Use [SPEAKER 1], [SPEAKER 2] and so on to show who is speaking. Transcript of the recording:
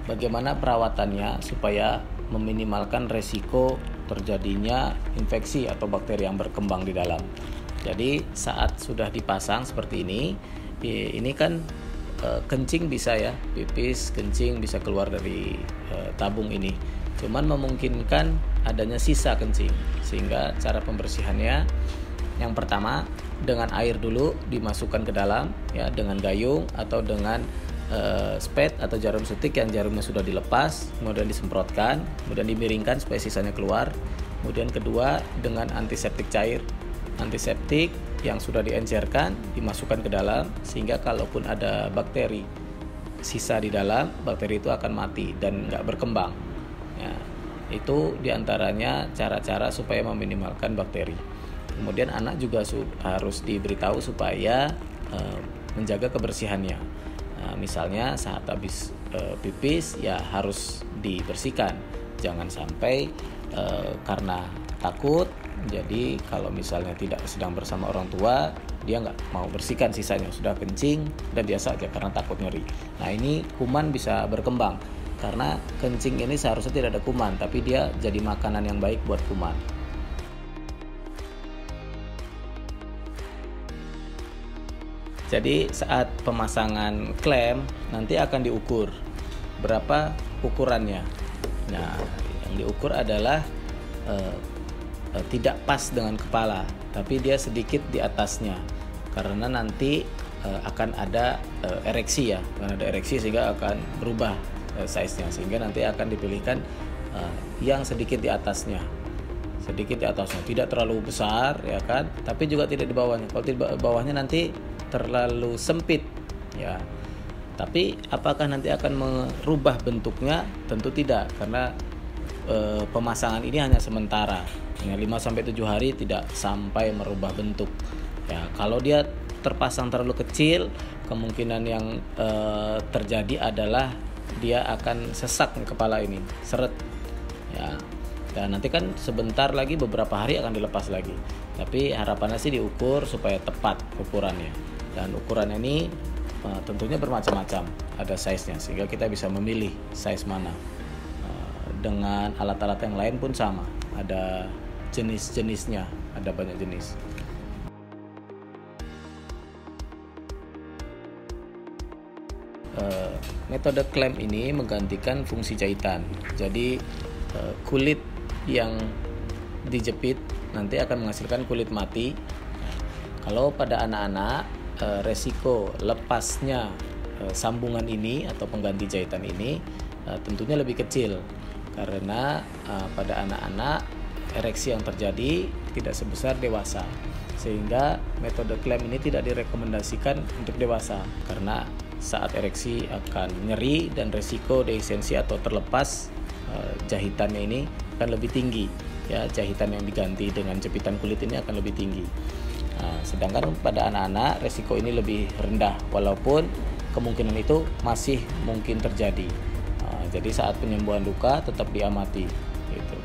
[SPEAKER 1] bagaimana perawatannya supaya meminimalkan resiko terjadinya infeksi atau bakteri yang berkembang di dalam. Jadi saat sudah dipasang seperti ini kan kencing bisa ya, pipis, kencing bisa keluar dari tabung ini. Cuman memungkinkan adanya sisa kencing, sehingga cara pembersihannya yang pertama dengan air dulu dimasukkan ke dalam ya, dengan gayung atau dengan spet atau jarum suntik yang jarumnya sudah dilepas, kemudian disemprotkan, kemudian dimiringkan supaya sisanya keluar. Kemudian kedua dengan antiseptik cair, antiseptik yang sudah diencerkan dimasukkan ke dalam, sehingga kalaupun ada bakteri sisa di dalam, bakteri itu akan mati dan nggak berkembang ya. Itu diantaranya cara-cara supaya meminimalkan bakteri. Kemudian anak juga harus diberitahu supaya menjaga kebersihannya. Misalnya saat habis pipis ya harus dibersihkan, jangan sampai karena takut jadi kalau misalnya tidak sedang bersama orang tua dia nggak mau bersihkan sisanya, sudah kencing dan biasa aja karena takut nyeri. Nah ini kuman bisa berkembang karena kencing ini seharusnya tidak ada kuman, tapi dia jadi makanan yang baik buat kuman. Jadi saat pemasangan klem nanti akan diukur berapa ukurannya. Nah, yang diukur adalah tidak pas dengan kepala, tapi dia sedikit di atasnya, karena nanti akan ada ereksi ya, karena ada ereksi sehingga akan berubah size-nya, sehingga nanti akan dipilihkan yang sedikit di atasnya. Sedikit di atasnya, tidak terlalu besar ya kan, tapi juga tidak di bawahnya. Kalau di bawahnya nanti terlalu sempit ya. Tapi apakah nanti akan merubah bentuknya? Tentu tidak, karena pemasangan ini hanya sementara, hanya 5-7 hari, tidak sampai merubah bentuk ya. Kalau dia terpasang terlalu kecil, kemungkinan yang terjadi adalah dia akan sesak kepala ini, seret ya. Dan nanti kan sebentar lagi, beberapa hari akan dilepas lagi. Tapi harapannya sih diukur supaya tepat ukurannya. Dan ukuran ini tentunya bermacam-macam, ada size-nya, sehingga kita bisa memilih size mana. Dengan alat-alat yang lain pun sama, ada jenis-jenisnya, ada banyak jenis. Metode klem ini menggantikan fungsi jahitan. Jadi kulit yang dijepit nanti akan menghasilkan kulit mati. Kalau pada anak-anak, resiko lepasnya sambungan ini atau pengganti jahitan ini tentunya lebih kecil, karena pada anak-anak ereksi yang terjadi tidak sebesar dewasa, sehingga metode klem ini tidak direkomendasikan untuk dewasa, karena saat ereksi akan nyeri dan resiko dehistensi atau terlepas jahitannya ini akan lebih tinggi ya. Jahitan yang diganti dengan jepitan kulit ini akan lebih tinggi. Sedangkan pada anak-anak resiko ini lebih rendah, walaupun kemungkinan itu masih mungkin terjadi. Jadi saat penyembuhan luka tetap diamati gitu.